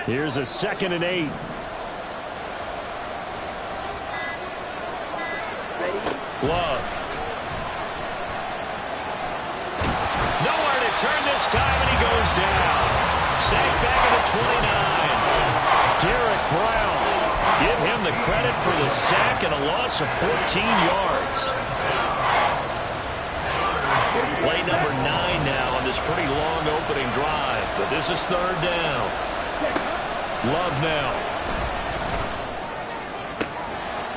Here's a 2nd and 8. Love. Nowhere to turn this time, and he goes down. Sacked back at the 29. Derek Brown. Give him the credit for the sack and a loss of 14 yards. Play number 9 now on this pretty long opening drive, but this is 3rd down. Love now.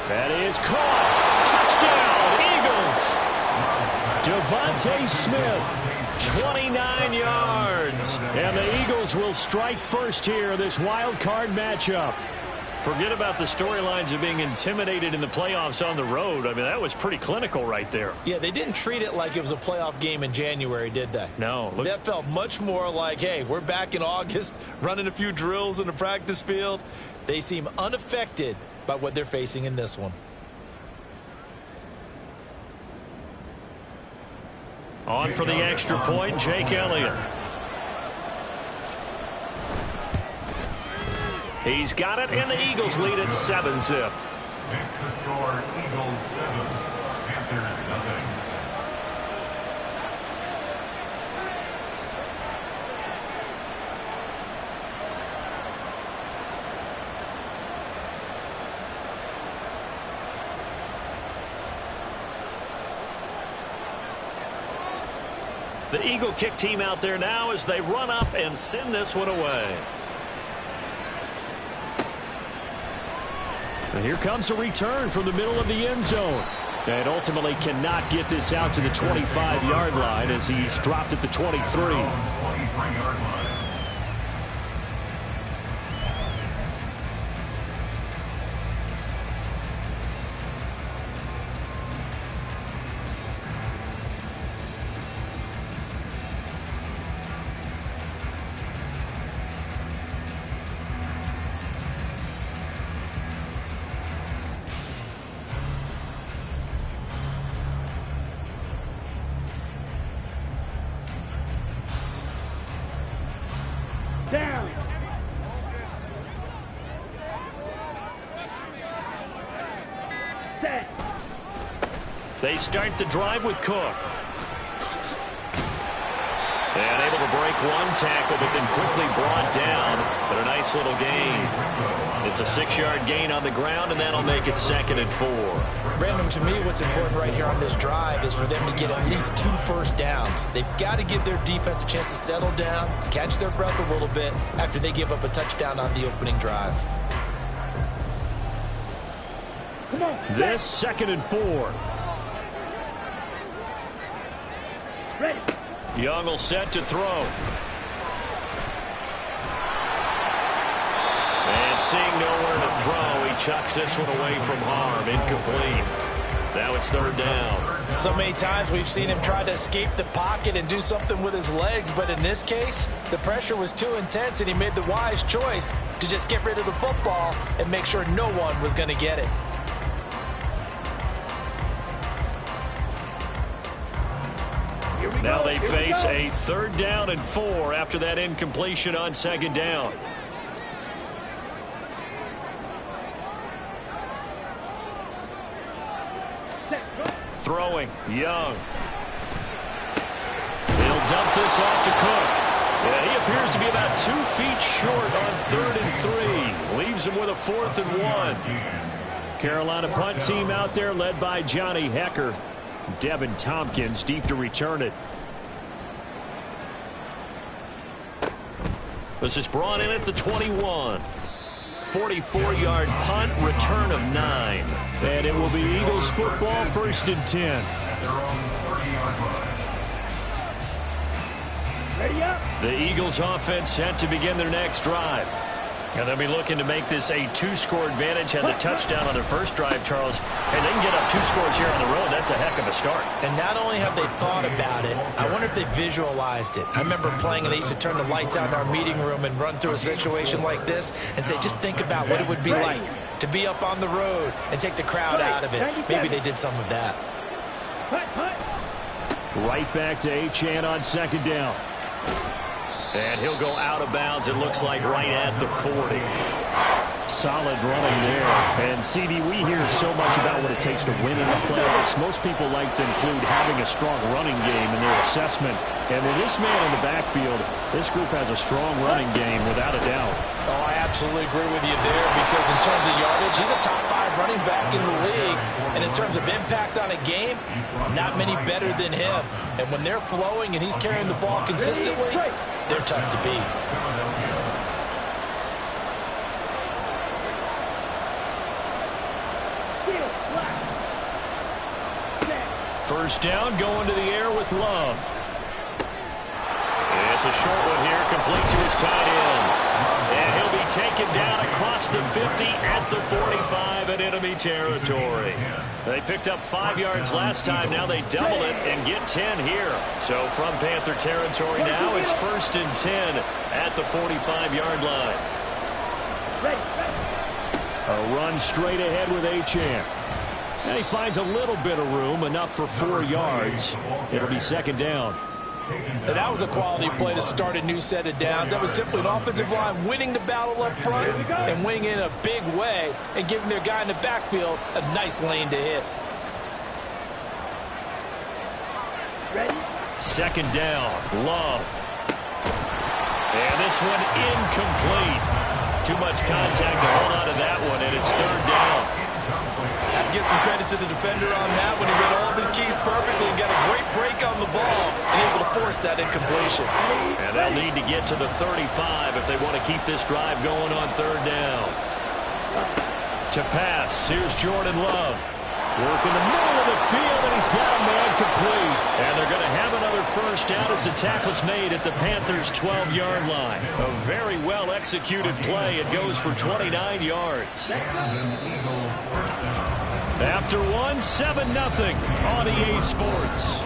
That is caught. Touchdown, Eagles. Devontae Smith, 29 yards. And the Eagles will strike first here in this wild card matchup. Forget about the storylines of being intimidated in the playoffs on the road. I mean, that was pretty clinical right there. Yeah, they didn't treat it like it was a playoff game in January, did they? No. That felt much more like, hey, we're back in August, running a few drills in the practice field. They seem unaffected by what they're facing in this one. On for the extra point, Jake Elliott. He's got it, and the Eagles lead at 7-zip. Makes the score Eagles 7, Panthers nothing. The Eagle kick team out there now as they run up and send this one away. And here comes a return from the middle of the end zone. And ultimately cannot get this out to the 25-yard line as he's dropped at the 23. 23-yard line. Down. Set. They start the drive with Cook. And able to break one tackle, but then quickly brought down. But a nice little gain. It's a 6-yard gain on the ground, and that'll make it 2nd and 4. Brandon, to me, what's important right here on this drive is for them to get at least 2 first downs. They've got to give their defense a chance to settle down, catch their breath a little bit after they give up a touchdown on the opening drive. This 2nd and 4. Ready. Young will set to throw. And seeing nowhere to throw, he chucks this one away from harm. Incomplete. Now it's 3rd down. So many times we've seen him try to escape the pocket and do something with his legs, but in this case, the pressure was too intense and he made the wise choice to just get rid of the football and make sure no one was going to get it. Now they face a 3rd down and 4 after that incompletion on 2nd down. Throwing, Young. He'll dump this off to Cook. And he appears to be about 2 feet short on 3rd and 3. Leaves him with a 4th and 1. Carolina punt team out there led by Johnny Hecker. Devin Tompkins deep to return it. This is brought in at the 21. 44-yard punt, return of 9. And it will be Eagles football, 1st and 10. At their own 30-yard line. Ready up. The Eagles offense set to begin their next drive. And they'll be looking to make this a 2-score advantage. Had the touchdown on their first drive, Charles. And they can get up 2 scores here on the road. That's a heck of a start. And not only have they thought about it, I wonder if they visualized it. I remember playing and they used to turn the lights out in our meeting room and run through a situation like this and say, just think about what it would be like to be up on the road and take the crowd out of it. Maybe they did some of that. Right back to Achane on 2nd down. And he'll go out of bounds, it looks like, right at the 40. Solid running there. And, CD, we hear so much about what it takes to win in the playoffs. Most people like to include having a strong running game in their assessment. And with this man in the backfield, this group has a strong running game, without a doubt. Oh, I absolutely agree with you there, because in terms of yardage, he's a top 5 running back in the league. And in terms of impact on a game, not many better than him. And when they're flowing and he's carrying the ball consistently, they're tough to beat. First down, going to the air with Love. It's a short one here, complete to his tight end. And he'll be taken down across the 50 at the 45 in enemy territory. They picked up 5 yards last time. Now they double it and get 10 here. So from Panther territory now, it's 1st and 10 at the 45-yard line. A run straight ahead with Achane. And he finds a little bit of room, enough for 4 yards. It'll be 2nd down. And that was a quality play to start a new set of downs. That was simply an offensive line winning the battle up front and winning in a big way and giving their guy in the backfield a nice lane to hit. Ready? 2nd down, Love. And this one incomplete. Too much contact to hold on to that one, and it's 3rd down. I have to give some credit to the defender on that when he read all of his keys perfectly and got a great break on the ball and able to force that incompletion. And they'll need to get to the 35 if they want to keep this drive going on 3rd down. To pass, here's Jordan Love. Work in the middle of the field, and he's got a man complete. And they're going to have another 1st down as the tackle's made at the Panthers' 12-yard line. A very well-executed play. It goes for 29 yards. After 7-0 on EA Sports.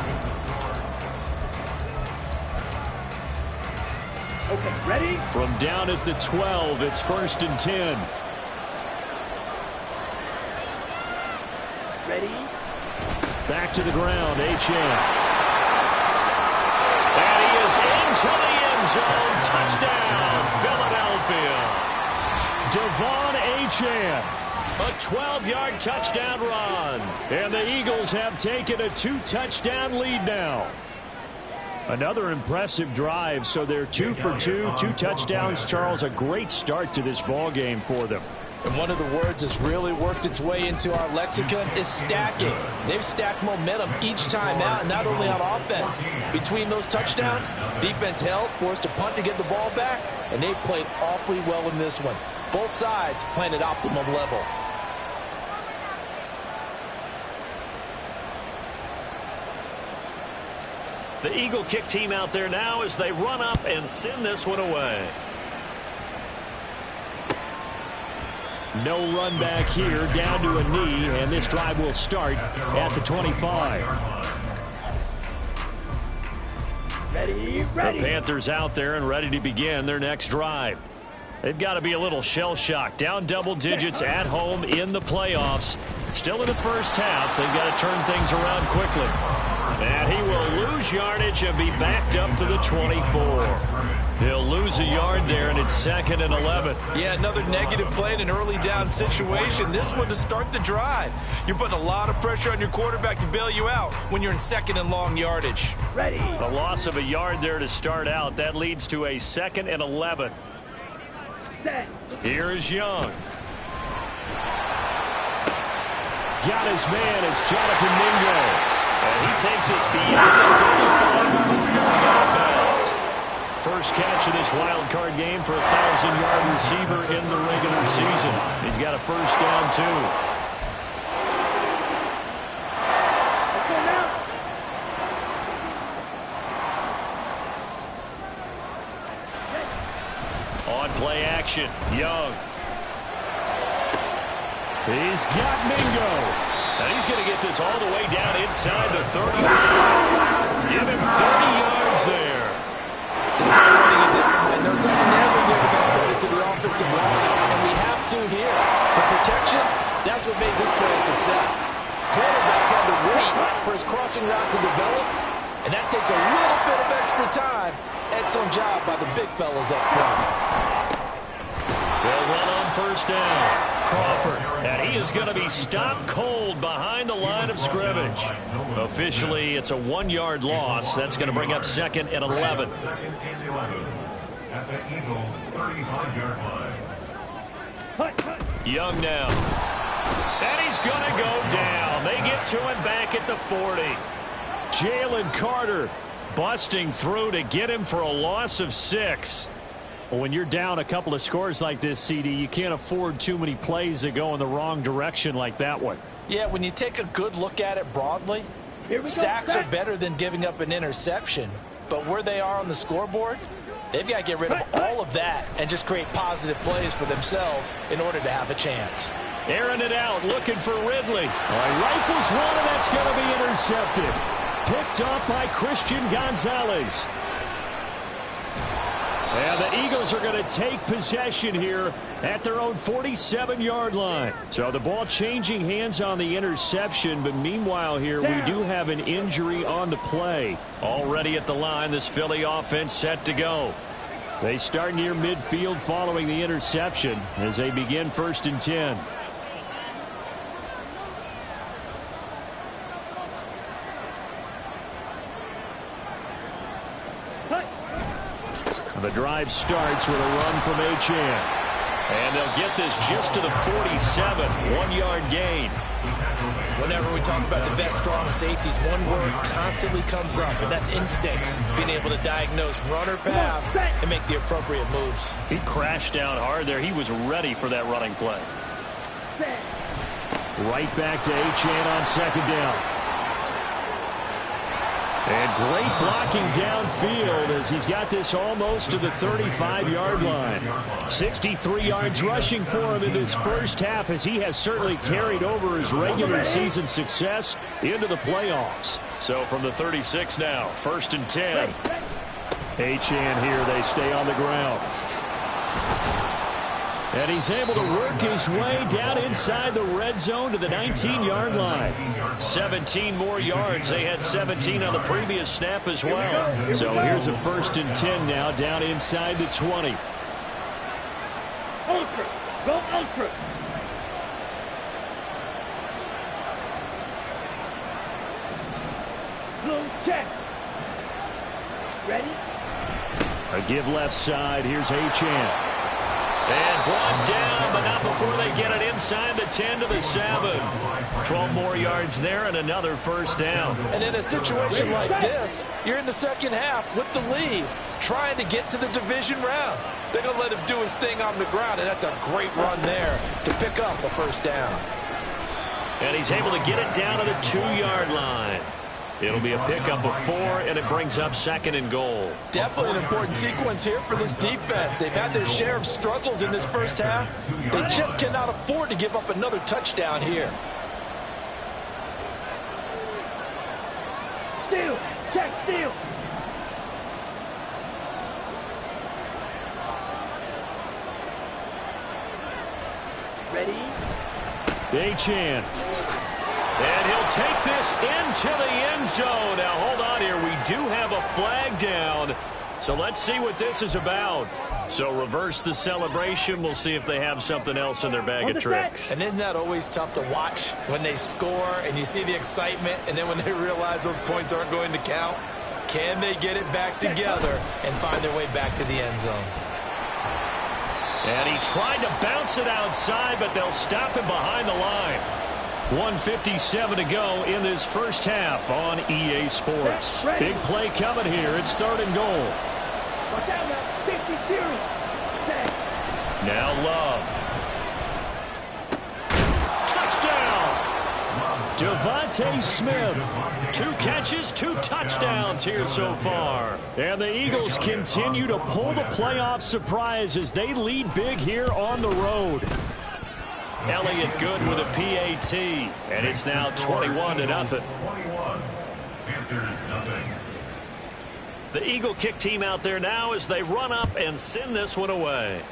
Okay, ready? From down at the 12, it's 1st and 10. Ready? Back to the ground, Achane. And he is into the end zone. Touchdown, Philadelphia. Devon Achane. A 12-yard touchdown run. And the Eagles have taken a 2-touchdown lead now. Another impressive drive, so they're 2 for 2, 2 touchdowns. Charles, a great start to this ball game for them. And one of the words that's really worked its way into our lexicon is stacking. They've stacked momentum each time out, not only on offense. Between those touchdowns, defense held, forced a punt to get the ball back, and they've played awfully well in this one. Both sides playing at optimum level. The Eagle kick team out there now as they run up and send this one away. No run back here, down to a knee, and this drive will start at the 25. Ready, The Panthers out there and ready to begin their next drive. They've got to be a little shell-shocked. Down double digits at home in the playoffs. Still in the first half. They've got to turn things around quickly. And he will lose yardage and be backed up to the 24. He'll lose a yard there, and it's 2nd and 11. Yeah, another negative play in an early down situation. This one to start the drive. You're putting a lot of pressure on your quarterback to bail you out when you're in 2nd and long yardage. Ready. The loss of a yard there to start out. That leads to a 2nd and 11. Set. Here is Young. Got his man. It's Jonathan Mingo. And he takes us beyond the 35 before going out of bounds. First catch of this wild card game for a 1,000-yard receiver in the regular season. He's got a 1st down, too. On play action, Young. He's got Mingo. And he's going to get this all the way down inside the 35. Give him 30 yards there. This is running it down. I know it's never give enough credit to the offensive line, and we have to here. The protection, that's what made this play a success. Quarterback had to wait for his crossing route to develop, and that takes a little bit of extra time Excellent job by the big fellas up front. They'll run on first down. Crawford, and he is going to be stopped cold behind the line of scrimmage. Officially, it's a 1-yard loss. That's going to bring up 2nd and 11. Second and 11 at the Eagles' 35-yard line. Young now. And he's going to go down. They get to him back at the 40. Jalen Carter busting through to get him for a loss of 6. Well, when you're down a couple of scores like this, CD, you can't afford too many plays that go in the wrong direction like that one. Yeah, when you take a good look at it broadly, sacks are better than giving up an interception. But where they are on the scoreboard, they've got to get rid of all of that and just create positive plays for themselves in order to have a chance. Airing it out, looking for Ridley. Rifles one, and that's going to be intercepted. Picked up by Christian Gonzalez. And the Eagles are going to take possession here at their own 47-yard line. So the ball changing hands on the interception, but meanwhile here we do have an injury on the play. Already at the line, this Philly offense set to go. They start near midfield following the interception as they begin 1st and 10. The drive starts with a run from Achane. And they'll get this just to the 47. 1-yard gain. Whenever we talk about the best strong safeties, one word constantly comes up, and that's instincts. Being able to diagnose run or pass and make the appropriate moves. He crashed down hard there. He was ready for that running play. Right back to Achane on 2nd down. And great blocking downfield as he's got this almost to the 35-yard line. 63 yards rushing for him in this first half as he has certainly carried over his regular season success into the playoffs. So from the 36 now, 1st and 10. Achane here, they stay on the ground. And he's able to work his way down inside the red zone to the 19-yard line. 17 more yards. They had 17 on the previous snap as well. So here's a 1st and 10 now down inside the 20. Ultra. Go ultra. Blue check. Ready? A give left side. Here's Achane. And brought down, but not before they get it inside the 10 to the 7. 12 more yards there and another 1st down. And in a situation like this, you're in the second half with the lead, trying to get to the division round. They're going to let him do his thing on the ground, and that's a great run there to pick up a 1st down. And he's able to get it down to the 2-yard line. It'll be a pickup of 4, and it brings up 2nd and goal. Definitely an important sequence here for this defense. They've had their share of struggles in this first half. They just cannot afford to give up another touchdown here. Steal. Check steal. Ready? Achane. And he'll take this into the end zone. Now, hold on here. We do have a flag down. So let's see what this is about. So reverse the celebration. We'll see if they have something else in their bag of tricks. And isn't that always tough to watch when they score and you see the excitement, and then when they realize those points aren't going to count? Can they get it back together and find their way back to the end zone? And he tried to bounce it outside, but they'll stop him behind the line. 1:57 to go in this first half on EA Sports. Big play coming here. It's 3rd and goal. Watch out now. 52. Now Love. Touchdown! Devontae Smith. 2 catches, 2 touchdowns here so far. And the Eagles continue to pull the playoff surprise as they lead big here on the road. Elliott good with a PAT, and it's now 21-0. 21. Panthers nothing. The Eagle kick team out there now as they run up and send this one away.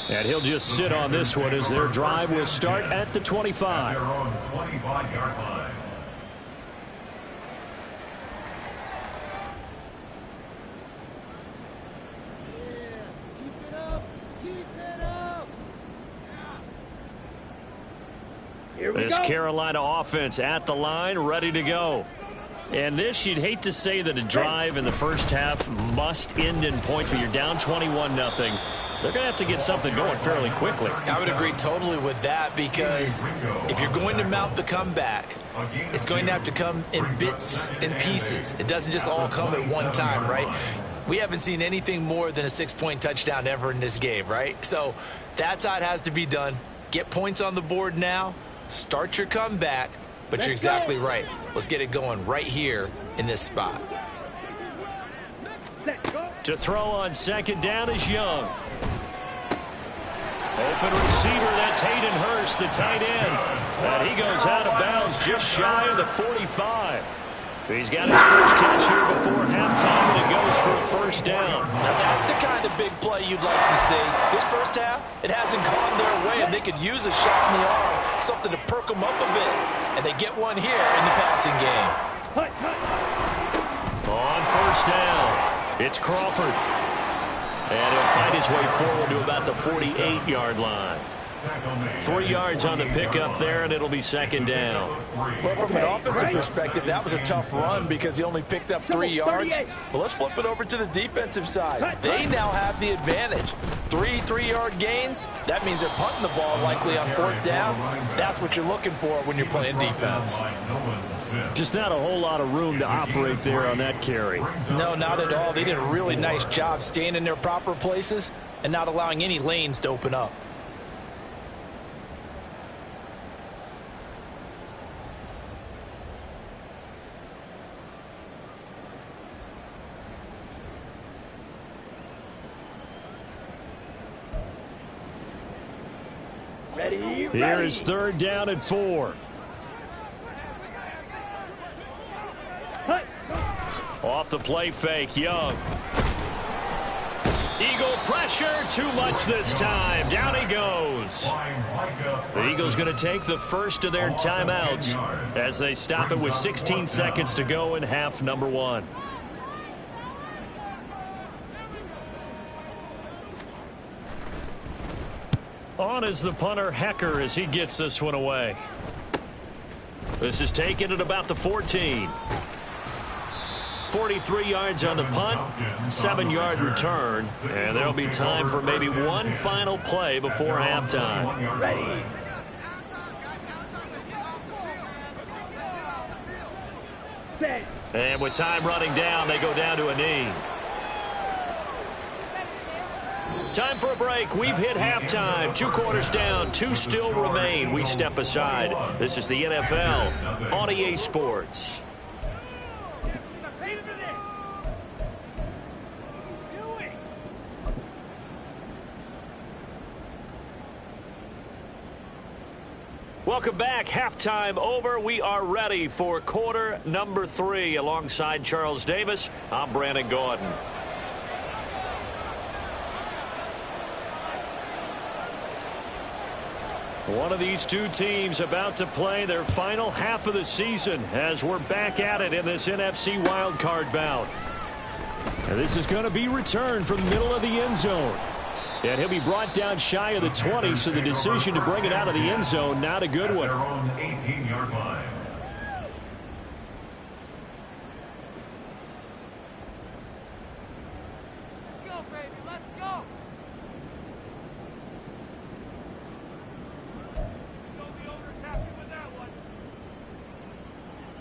And he'll just sit on this one as their drive will start at the 25. They're on the 25-yard line. Here we This go. Carolina offense at the line, ready to go. And this, you'd hate to say that a drive in the first half must end in points, but you're down 21-0. They're going to have to get something going fairly quickly. I would agree totally with that, because if you're going to mount the comeback, it's going to have to come in bits and pieces. It doesn't just all come at one time, right? We haven't seen anything more than a 6-point touchdown ever in this game, right? So that's how it has to be done. Get points on the board now, start your comeback, but you're exactly right. Let's get it going right here in this spot. Let's go. To throw on second down is Young. Open receiver, that's Hayden Hurst, the tight end. And he goes out of bounds just shy of the 45. He's got his first catch here before halftime, and it goes for a first down. Now that's the kind of big play you'd like to see. This first half, it hasn't gone their way, and they could use a shot in the arm, something to perk them up a bit. And they get one here in the passing game. Hut, hut. On first down, it's Crawford. And he'll fight his way forward to about the 48-yard line. 3 yards on the pickup there, and it'll be second down. Well, from an offensive perspective, that was a tough run because he only picked up 3 yards. But let's flip it over to the defensive side. They now have the advantage. 3 3-yard gains. That means they're punting the ball likely on fourth down. That's what you're looking for when you're playing defense. Just not a whole lot of room to operate there on that carry. No, not at all. They did a really nice job staying in their proper places and not allowing any lanes to open up. Ready. Here is third down and 4. Hut. Off the play fake, Young. Eagle pressure, too much this time. Down he goes. The Eagles going to take the first of their timeouts as they stop it with 16 seconds to go in half number 1. On is the punter, Hecker, as he gets this one away. This is taken at about the 14. 43 yards on the punt, 7-yard return, and there'll be time for maybe one final play before halftime. Ready. Set. And with time running down, they go down to a knee. Time for a break. We've hit halftime. 2 quarters down. 2 still remain. We step aside. This is the NFL on EA Sports. Welcome back. Halftime over. We are ready for quarter number 3. Alongside Charles Davis, I'm Brandon Gordon. One of these two teams about to play their final half of the season as we're back at it in this NFC wildcard bout. And this is going to be returned from the middle of the end zone. And he'll be brought down shy of the 20, so the decision to bring it out of the end zone, not a good one. Their own 18-yard line.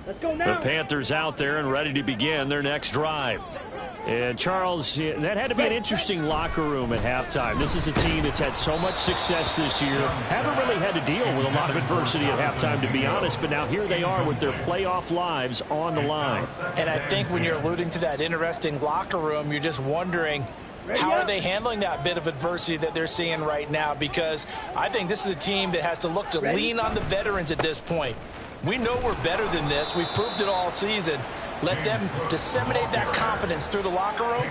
Let's go The now. Panthers out there and ready to begin their next drive. And Charles, that had to be an interesting locker room at halftime. This is a team that's had so much success this year. Haven't really had to deal with a lot of adversity at halftime, to be honest. But now here they are with their playoff lives on the line. And I think when you're alluding to that interesting locker room, you're just wondering, how are they handling that bit of adversity that they're seeing right now? Because I think this is a team that has to look to lean on the veterans at this point. We know we're better than this. We've proved it all season. Let them disseminate that confidence through the locker room.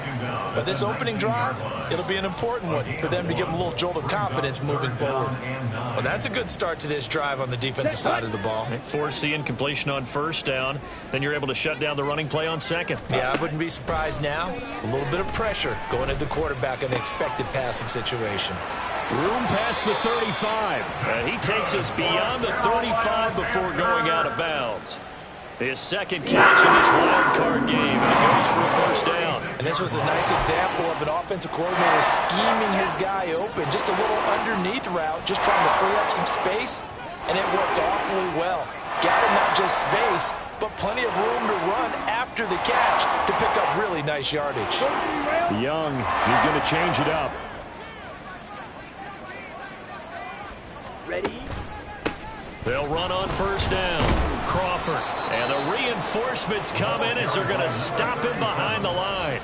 But this opening drive, it'll be an important one for them to give them a little jolt of confidence moving forward. Well, that's a good start to this drive on the defensive side of the ball. Force the incompletion on first down. Then you're able to shut down the running play on second. Yeah, I wouldn't be surprised now. A little bit of pressure going at the quarterback in the expected passing situation. Room past the 35. He takes us beyond the 35 before going out of bounds. His second catch in this wild card game, and it goes for a first down. And this was a nice example of an offensive coordinator scheming his guy open. Just a little underneath route, just trying to free up some space, and it worked awfully well. Got him not just space, but plenty of room to run after the catch to pick up really nice yardage. Young, he's going to change it up. Ready? They'll run on first down. Crawford. And the reinforcements come in as they're going to stop him behind the line.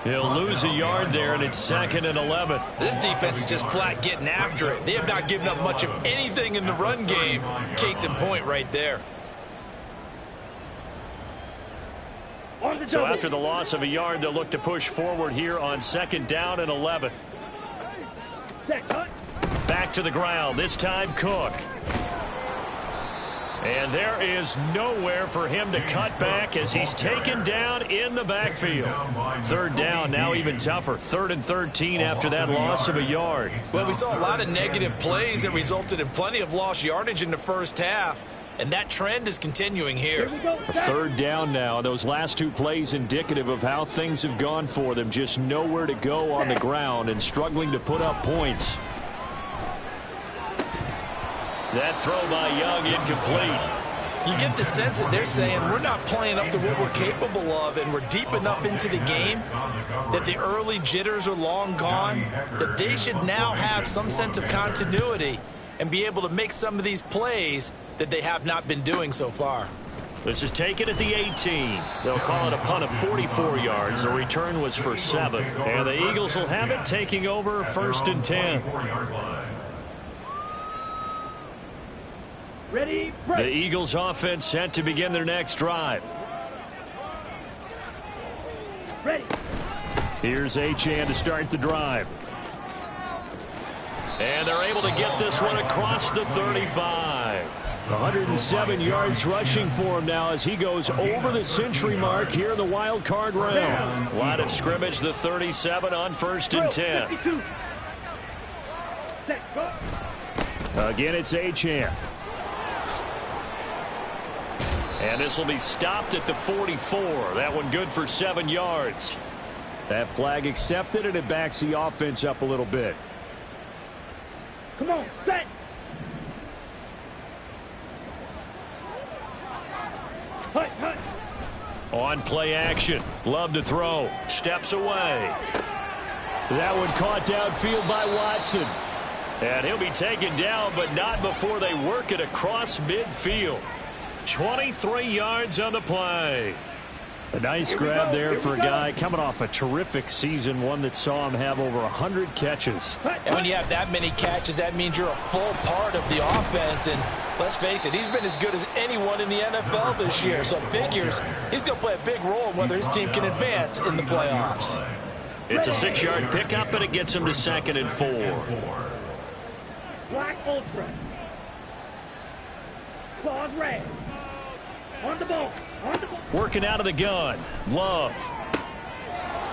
He'll lose a yard there, and it's 2nd and 11. This defense is just flat getting after it. They have not given up much of anything in the run game. Case in point right there. So after the loss of a yard, they'll look to push forward here on 2nd down and 11. Back to the ground, this time Cook. And there is nowhere for him to cut back as he's taken down in the backfield. 3rd down, now even tougher. 3rd and 13 after that loss of a yard. Well, we saw a lot of negative plays that resulted in plenty of lost yardage in the first half. And that trend is continuing here. 3rd down now. Those last 2 plays indicative of how things have gone for them. Just nowhere to go on the ground and struggling to put up points. That throw by Young incomplete. You get the sense that they're saying we're not playing up to what we're capable of, and we're deep enough into the game that the early jitters are long gone, that they should now have some sense of continuity and be able to make some of these plays that they have not been doing so far. This is taken at the 18. They'll call it a punt of 44 yards. The return was for 7. And the Eagles will have it taking over 1st and 10. Ready, the Eagles offense set to begin their next drive. Ready. Here's Achane to start the drive. And they're able to get this one across the 35. 107 yards rushing for him now as he goes over the century mark here in the wild card round. Line of scrimmage, the 37 on 1st and 10. Again, it's Achane. And this will be stopped at the 44. That one good for 7 yards. That flag accepted, and it backs the offense up a little bit. Come on, set. Hut, hut. On play action. Love to throw. Steps away. That one caught downfield by Watson. And he'll be taken down, but not before they work it across midfield. 23 yards on the play. A nice grab there for a guy coming off a terrific season, one that saw him have over 100 catches. And when you have that many catches, that means you're a full part of the offense. And let's face it, he's been as good as anyone in the NFL this year. So figures he's going to play a big role in whether his team can advance in the playoffs. It's a 6-yard pickup, and it gets him to 2nd and 4. Black Ultra. Claws red. On the ball. On the ball. Working out of the gun. Love.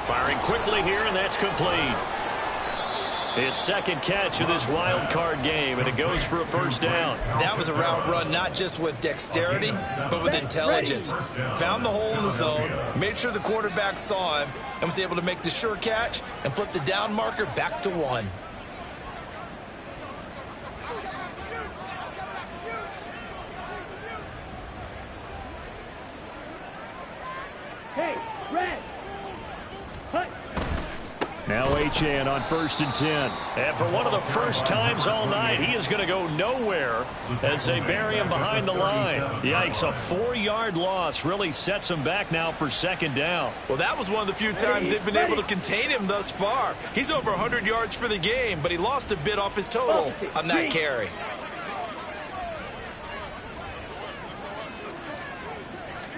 Firing quickly here, and that's complete. His 2nd catch of this wild card game, and it goes for a 1st down. That was a route run not just with dexterity, but with intelligence. Found the hole in the zone, made sure the quarterback saw him, and was able to make the sure catch and flip the down marker back to 1. Hey, red. Hut. Now Achane on 1st and 10. And for one of the first times all night, he is going to go nowhere as they bury him behind the line. Yikes, a 4-yard loss really sets him back now for 2nd down. Well, that was one of the few times they've been able to contain him thus far. He's over 100 yards for the game, but he lost a bit off his total on that carry.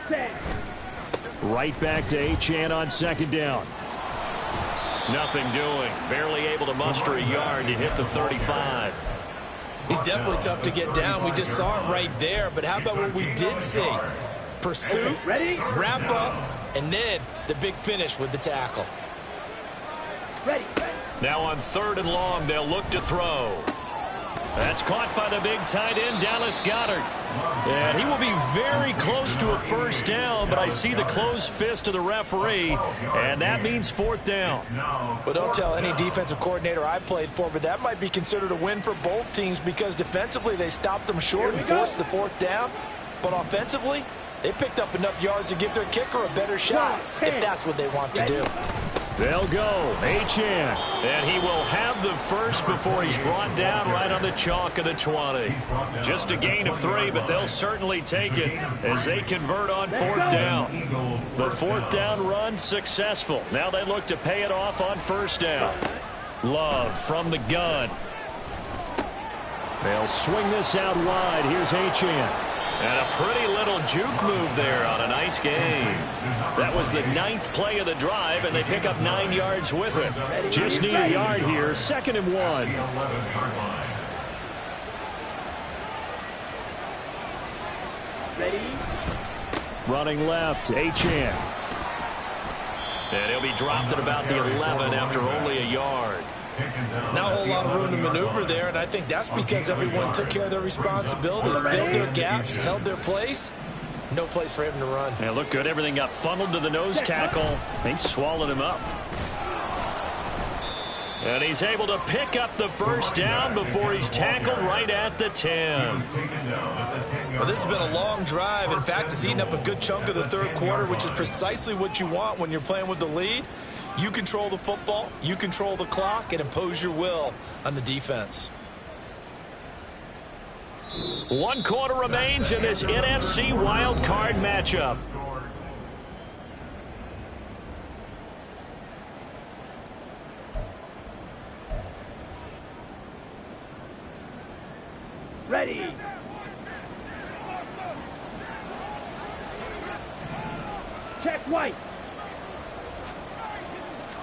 Set. Right back to Achane on second down. Nothing doing. Barely able to muster a yard to hit the 35. He's definitely tough to get down. We just saw it right there. But how about what we did see? Pursuit, wrap up, and then the big finish with the tackle. Now on 3rd and long, they'll look to throw. That's caught by the big tight end, Dallas Goedert. And he will be very close to a first down, but I see the closed fist of the referee, and that means 4th down. Well, don't tell any defensive coordinator I played for, but that might be considered a win for both teams because defensively they stopped them short and forced the 4th down. But offensively, they picked up enough yards to give their kicker a better shot if that's what they want to do. They'll go. Achane. And he will have the first before he's brought down right on the chalk of the 20. Just a gain of 3, but they'll certainly take it as they convert on 4th down. The 4th down run successful. Now they look to pay it off on 1st down. Love from the gun. They'll swing this out wide. Here's Achane. And a pretty little juke move there on a nice game. That was the 9th play of the drive, and they pick up 9 yards with it. Just need a yard here. 2nd and 1. Running left, Achane. And he'll be dropped at about the 11 after only a yard. Not a whole lot of room to maneuver there, and I think that's because everyone took care of their responsibilities, filled their gaps, held their place. No place for him to run. Yeah, looked good. Everything got funneled to the nose tackle. They swallowed him up. And he's able to pick up the first down before he's tackled right at the 10. Well, this has been a long drive. In fact, it's eaten up a good chunk of the 3rd quarter, which is precisely what you want when you're playing with the lead. You control the football, you control the clock, and impose your will on the defense. 1 quarter remains in this NFC wild card matchup. Ready. Check White.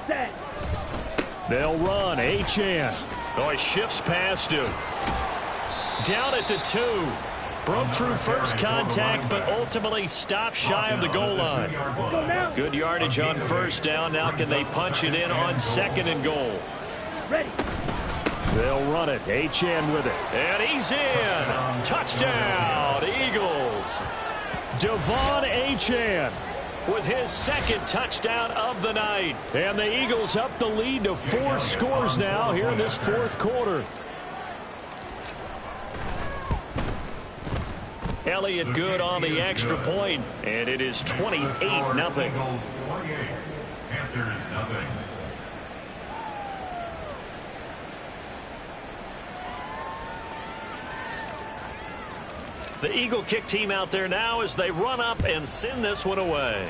Set. They'll run. Achane. Oh, he shifts past him. Down at the 2. Broke through first contact, but ultimately stopped shy of the goal line. Good yardage on 1st down. Now can they punch it in on 2nd and goal? Ready. They'll run it. Achane with it. And he's in. Touchdown, Eagles. Devon Achane with his 2nd touchdown of the night. And the Eagles up the lead to 4 scores now here in this 4th quarter. Elliott good on the extra point, and it is 28-0. The Eagle kick team out there now as they run up and send this one away.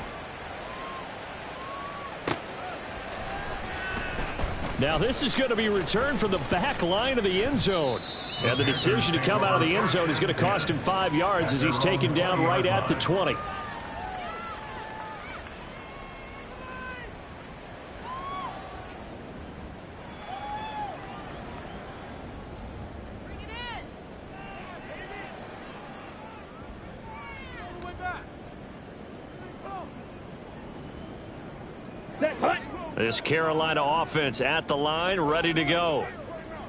Now this is going to be returned from the back line of the end zone. And the decision to come out of the end zone is going to cost him 5 yards as he's taken down right at the 20. This Carolina offense at the line, ready to go.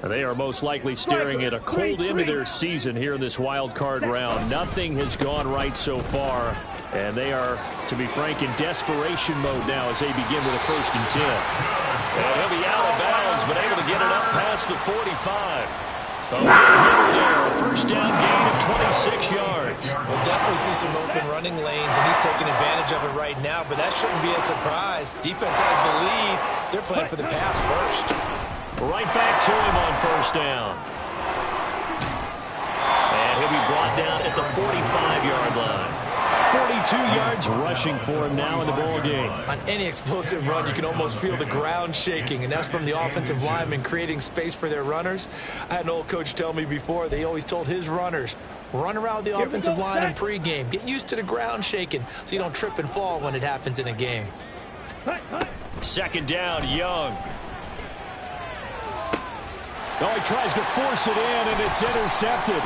They are most likely staring at a cold end to their season here in this wild card round. Nothing has gone right so far, and they are, to be frank, in desperation mode now as they begin with a 1st and 10. And he'll be out of bounds, but able to get it up past the 45. There, a 1st down gain of 26 yards. We'll definitely see some open running lanes, and he's taking advantage of it right now, but that shouldn't be a surprise. Defense has the lead. They're playing for the pass first. Right back to him on 1st down. And he'll be brought down at the 45-yard line. 42 yards rushing for him now in the ball game. On any explosive run, you can almost feel the ground shaking, and that's from the offensive linemen creating space for their runners. I had an old coach tell me before, they always told his runners, Run around the offensive line in pregame. Get used to the ground shaking so you don't trip and fall when it happens in a game. Second down, Young. Oh, he tries to force it in, and it's intercepted.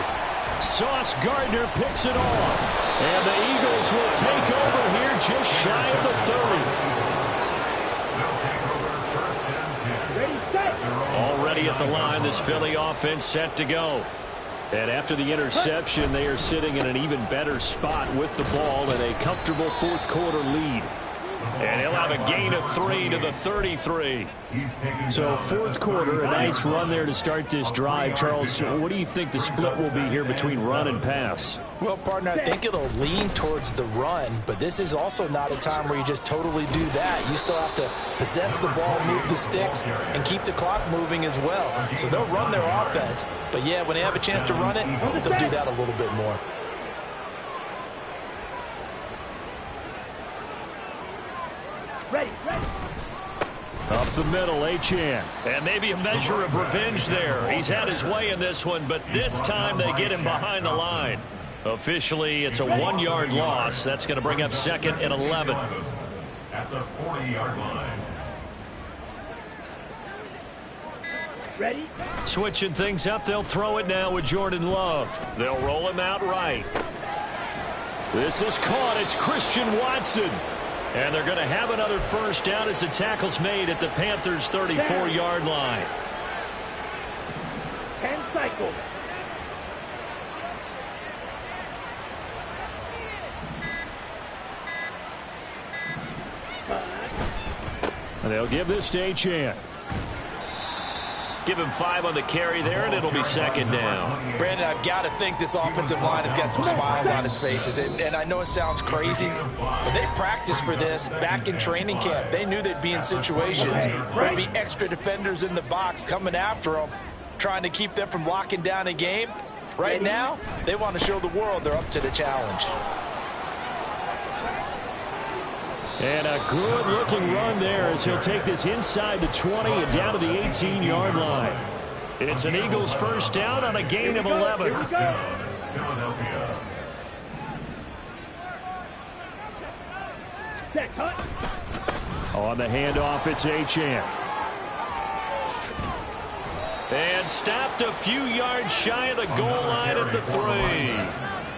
Sauce Gardner picks it off. And the Eagles will take over here just shy of the 30. Already at the line, this Philly offense set to go. And after the interception, they are sitting in an even better spot with the ball and a comfortable fourth quarter lead. And he'll have a gain of 3 to the 33. So fourth quarter, a nice run there to start this drive. Charles, what do you think the split will be here between run and pass? Well, partner, I think it'll lean towards the run, but this is also not a time where you just totally do that. You still have to possess the ball, move the sticks, and keep the clock moving as well. So they'll run their offense, but yeah, when they have a chance to run it, they'll do that a little bit more. Ready. Up the middle, Achane. And maybe a measure of revenge there. He's had his way in this one, but this time they get him behind the line. Officially, it's a 1-yard loss. That's going to bring up 2nd and 11. At the 40-yard line. Ready. Switching things up, they'll throw it now with Jordan Love. They'll roll him out right. This is caught. It's Christian Watson. And they're going to have another first down as the tackle's made at the Panthers' 34-yard line. 10 cycles. And they'll give this to Achane. Give him 5 on the carry there, and it'll be 2nd down. Brandon, I've got to think this offensive line has got some smiles on its faces. And I know it sounds crazy, but they practiced for this back in training camp. They knew they'd be in situations where there'd be extra defenders in the box coming after them, trying to keep them from locking down a game. Right now, they want to show the world they're up to the challenge. And a good-looking run there as he'll take this inside the 20 and down to the 18-yard line. It's an Eagles first down on a gain of 11. Philadelphia. On the handoff, it's Achane. And stopped a few yards shy of the goal line at the 3.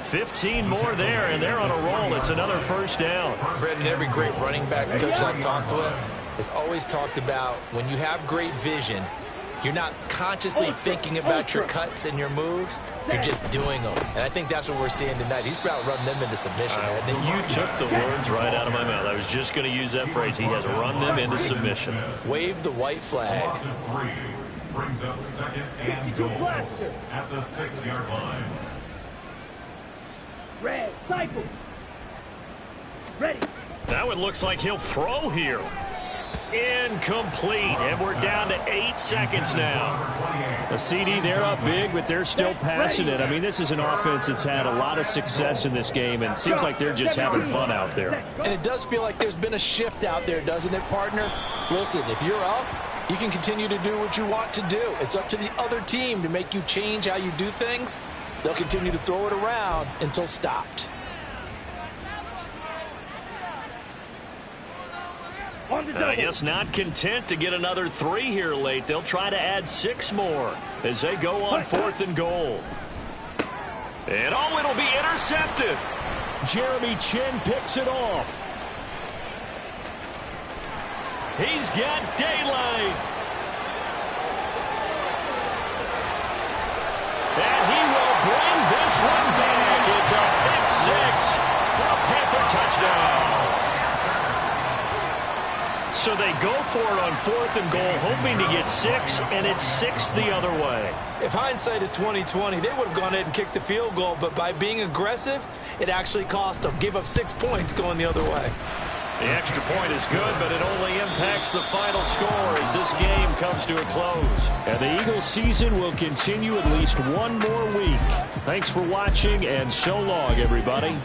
15 more there, and they're on a roll. It's another first down. Brendan, every great running backs coach I've talked with has always talked about when you have great vision, you're not consciously thinking about your cuts and your moves. You're just doing them. And I think that's what we're seeing tonight. He's about running them into submission, hasn't he? You took the words right out of my mouth. I was just going to use that phrase. He has run them into submission. Wave the white flag. Loss of 3 brings up 2nd and goal at the 6-yard line. Red, cycle. Ready. Now it looks like he'll throw here. Incomplete, and we're down to 8 seconds now. A CD, they're up big, but they're still passing it. I mean, this is an offense that's had a lot of success in this game, and it seems like they're just having fun out there. And it does feel like there's been a shift out there, doesn't it, partner? Listen, if you're up, you can continue to do what you want to do. It's up to the other team to make you change how you do things. They'll continue to throw it around until stopped. I guess not content to get another 3 here late. They'll try to add 6 more as they go on 4th and goal. And oh, it'll be intercepted. Jeremy Chinn picks it off. He's got daylight. And he will bring this one back. It's a pick 6 for a Panther touchdown. So they go for it on 4th and goal, hoping to get 6, and it's 6 the other way. If hindsight is 20/20, they would have gone ahead and kicked the field goal, but by being aggressive, it actually cost them. Gave up 6 points going the other way. The extra point is good, but it only impacts the final score as this game comes to a close. And the Eagles season will continue at least one more week. Thanks for watching, and so long, everybody.